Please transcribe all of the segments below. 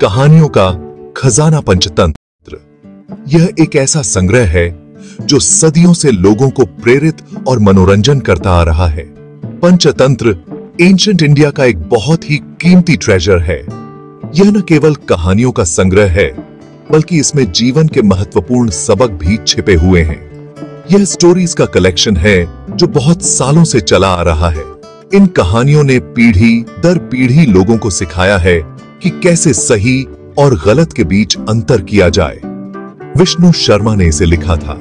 कहानियों का खजाना पंचतंत्र। यह एक ऐसा संग्रह है जो सदियों से लोगों को प्रेरित और मनोरंजन करता आ रहा है। पंचतंत्र एंशिएंट इंडिया का एक बहुत ही कीमती ट्रेजर है। यह न केवल कहानियों का संग्रह है, बल्कि इसमें जीवन के महत्वपूर्ण सबक भी छिपे हुए हैं। यह स्टोरीज का कलेक्शन है जो बहुत सालों से चला आ रहा है। इन कहानियों ने पीढ़ी दर पीढ़ी लोगों को सिखाया है कि कैसे सही और गलत के बीच अंतर किया जाए। विष्णु शर्मा ने इसे लिखा था।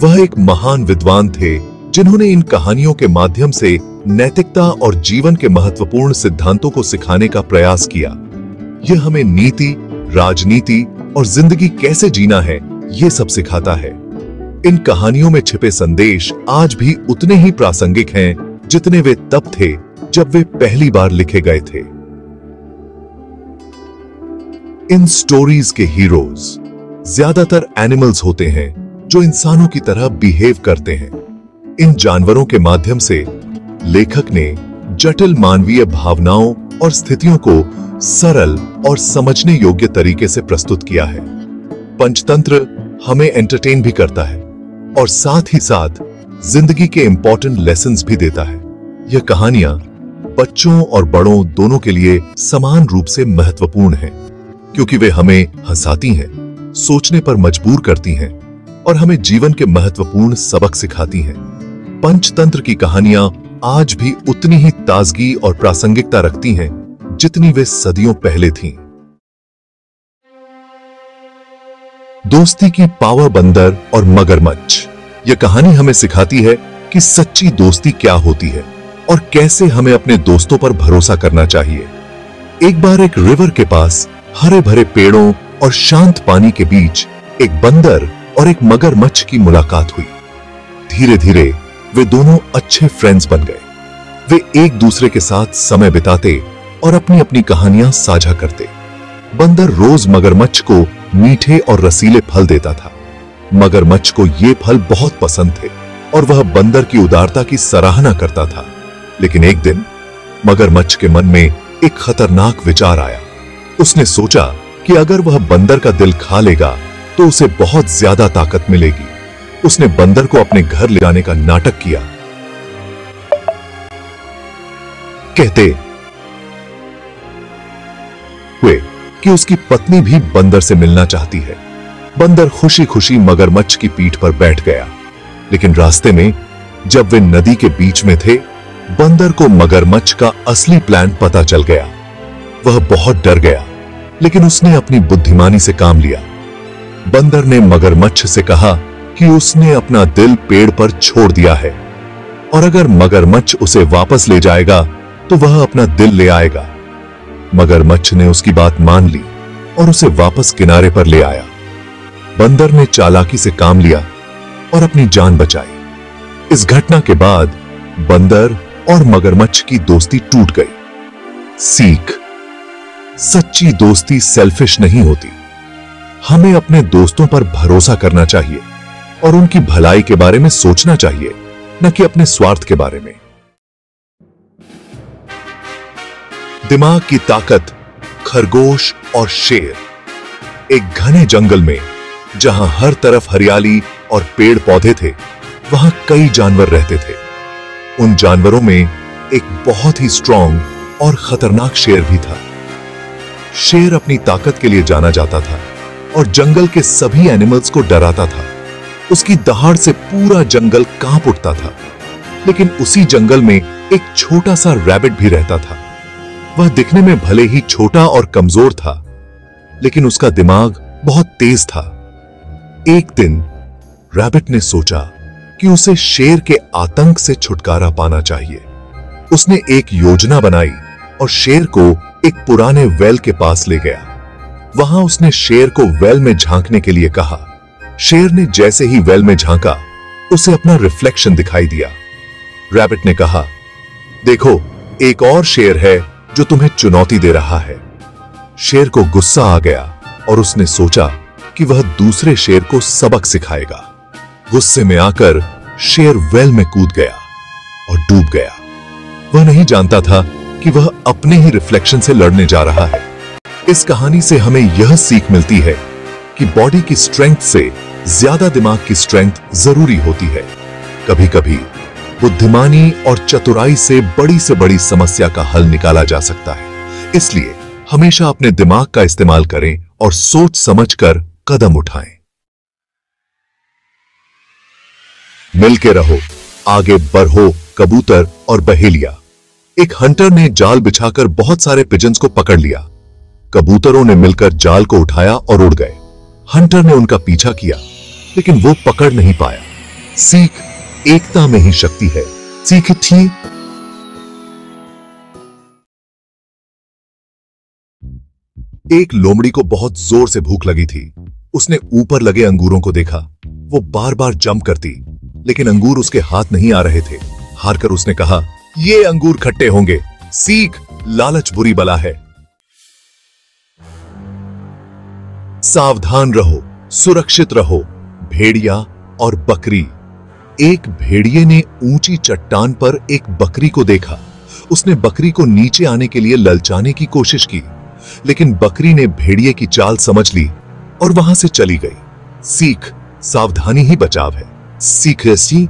वह एक महान विद्वान थे जिन्होंने इन कहानियों के माध्यम से नैतिकता और जीवन के महत्वपूर्ण सिद्धांतों को सिखाने का प्रयास किया। यह हमें नीति, राजनीति और जिंदगी कैसे जीना है, यह सब सिखाता है। इन कहानियों में छिपे संदेश आज भी उतने ही प्रासंगिक हैं जितने वे तब थे जब वे पहली बार लिखे गए थे। इन स्टोरीज के हीरोज ज्यादातर एनिमल्स होते हैं जो इंसानों की तरह बिहेव करते हैं। इन जानवरों के माध्यम से लेखक ने जटिल मानवीय भावनाओं और स्थितियों को सरल और समझने योग्य तरीके से प्रस्तुत किया है। पंचतंत्र हमें एंटरटेन भी करता है और साथ ही साथ जिंदगी के इंपॉर्टेंट लेसन्स भी देता है। यह कहानियां बच्चों और बड़ों दोनों के लिए समान रूप से महत्वपूर्ण हैं, क्योंकि वे हमें हंसाती हैं, सोचने पर मजबूर करती हैं और हमें जीवन के महत्वपूर्ण सबक सिखाती हैं। पंचतंत्र की कहानियां आज भी उतनी ही ताजगी और प्रासंगिकता रखती हैं जितनी वे सदियों पहले थीं। दोस्ती की पावर, बंदर और मगरमच्छ। यह कहानी हमें सिखाती है कि सच्ची दोस्ती क्या होती है और कैसे हमें अपने दोस्तों पर भरोसा करना चाहिए। एक बार एक रिवर के पास हरे भरे पेड़ों और शांत पानी के बीच एक बंदर और एक मगरमच्छ की मुलाकात हुई। धीरे धीरे वे दोनों अच्छे फ्रेंड्स बन गए। वे एक दूसरे के साथ समय बिताते और अपनी अपनी कहानियां साझा करते। बंदर रोज मगरमच्छ को मीठे और रसीले फल देता था। मगरमच्छ को ये फल बहुत पसंद थे और वह बंदर की उदारता की सराहना करता था। लेकिन एक दिन मगरमच्छ के मन में एक खतरनाक विचार आया। उसने सोचा कि अगर वह बंदर का दिल खा लेगा तो उसे बहुत ज्यादा ताकत मिलेगी। उसने बंदर को अपने घर ले जाने का नाटक किया। कहते हुए कि उसकी पत्नी भी बंदर से मिलना चाहती है। बंदर खुशी खुशी मगरमच्छ की पीठ पर बैठ गया। लेकिन रास्ते में जब वे नदी के बीच में थे, बंदर को मगरमच्छ का असली प्लान पता चल गया। वह बहुत डर गया, लेकिन उसने अपनी बुद्धिमानी से काम लिया। बंदर ने मगरमच्छ से कहा कि उसने अपना दिल पेड़ पर छोड़ दिया है और अगर मगरमच्छ उसे वापस ले जाएगा तो वह अपना दिल ले आएगा। मगरमच्छ ने उसकी बात मान ली और उसे वापस किनारे पर ले आया। बंदर ने चालाकी से काम लिया और अपनी जान बचाई। इस घटना के बाद बंदर और मगरमच्छ की दोस्ती टूट गई। सीख: सच्ची दोस्ती सेल्फिश नहीं होती। हमें अपने दोस्तों पर भरोसा करना चाहिए और उनकी भलाई के बारे में सोचना चाहिए, न कि अपने स्वार्थ के बारे में। दिमाग की ताकत, खरगोश और शेर। एक घने जंगल में जहां हर तरफ हरियाली और पेड़ पौधे थे, वहां कई जानवर रहते थे। उन जानवरों में एक बहुत ही स्ट्रॉन्ग और खतरनाक शेर भी था। शेर अपनी ताकत के लिए जाना जाता था और जंगल के सभी एनिमल्स को डराता था। उसकी दहाड़ से पूरा जंगल कांप उठता था। लेकिन उसी जंगल में एक छोटा सा रैबिट भी रहता था। वह दिखने में भले ही छोटा और कमजोर था, लेकिन उसका दिमाग बहुत तेज था। एक दिन रैबिट ने सोचा कि उसे शेर के आतंक से छुटकारा पाना चाहिए। उसने एक योजना बनाई और शेर को एक पुराने वेल के पास ले गया। वहां उसने शेर को वेल में झांकने के लिए कहा। शेर ने जैसे ही वेल में झांका, उसे अपना रिफ्लेक्शन दिखाई दिया। रैबिट ने कहा, देखो, एक और शेर है जो तुम्हें चुनौती दे रहा है। शेर को गुस्सा आ गया और उसने सोचा कि वह दूसरे शेर को सबक सिखाएगा। गुस्से में आकर शेर वेल में कूद गया और डूब गया। वह नहीं जानता था कि वह अपने ही रिफ्लेक्शन से लड़ने जा रहा है। इस कहानी से हमें यह सीख मिलती है कि बॉडी की स्ट्रेंथ से ज्यादा दिमाग की स्ट्रेंथ जरूरी होती है। कभी कभी बुद्धिमानी और चतुराई से बड़ी समस्या का हल निकाला जा सकता है। इसलिए हमेशा अपने दिमाग का इस्तेमाल करें और सोच समझकर कदम उठाएं। मिलके रहो, आगे बढ़ो कबूतर और बहेलिया। एक हंटर ने जाल बिछाकर बहुत सारे पिजन्स को पकड़ लिया। कबूतरों ने मिलकर जाल को उठाया और उड़ गए। हंटर ने उनका पीछा किया, लेकिन वो पकड़ नहीं पाया। सीख, एकता में ही शक्ति है। सीख थी। एक लोमड़ी को बहुत जोर से भूख लगी थी। उसने ऊपर लगे अंगूरों को देखा। वो बार बार जंप करती, लेकिन अंगूर उसके हाथ नहीं आ रहे थे। हारकर उसने कहा, ये अंगूर खट्टे होंगे। सीख, लालच बुरी बला है। सावधान रहो, सुरक्षित रहो। भेड़िया और बकरी। एक भेड़िए ने ऊंची चट्टान पर एक बकरी को देखा। उसने बकरी को नीचे आने के लिए ललचाने की कोशिश की, लेकिन बकरी ने भेड़िए की चाल समझ ली और वहां से चली गई। सीख, सावधानी ही बचाव है। सीख ऐसी।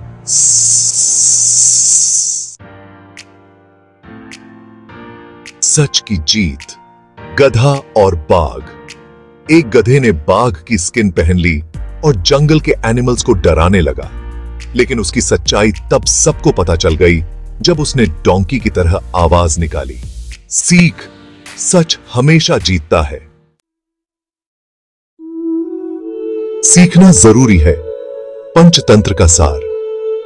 सच की जीत। गधा और बाघ। एक गधे ने बाघ की स्किन पहन ली और जंगल के एनिमल्स को डराने लगा, लेकिन उसकी सच्चाई तब सबको पता चल गई जब उसने डोंकी की तरह आवाज निकाली। सीख, सच हमेशा जीतता है। सीखना जरूरी है। पंचतंत्र का सार।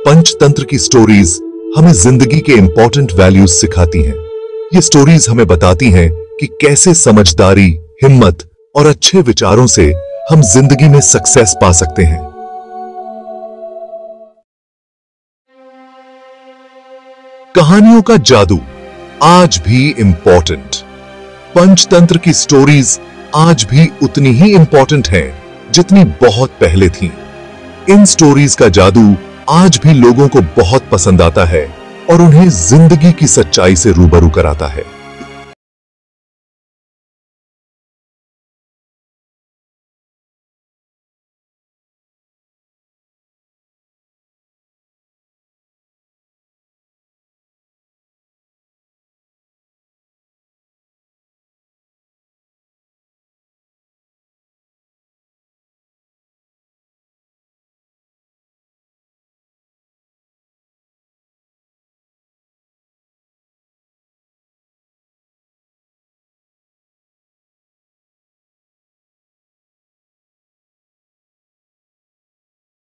पंचतंत्र की स्टोरीज हमें जिंदगी के इंपॉर्टेंट वैल्यूज सिखाती हैं। ये स्टोरीज हमें बताती हैं कि कैसे समझदारी, हिम्मत और अच्छे विचारों से हम जिंदगी में सक्सेस पा सकते हैं। कहानियों का जादू आज भी इंपॉर्टेंट। पंचतंत्र की स्टोरीज आज भी उतनी ही इंपॉर्टेंट हैं जितनी बहुत पहले थीं। इन स्टोरीज का जादू आज भी लोगों को बहुत पसंद आता है और उन्हें जिंदगी की सच्चाई से रूबरू कराता है।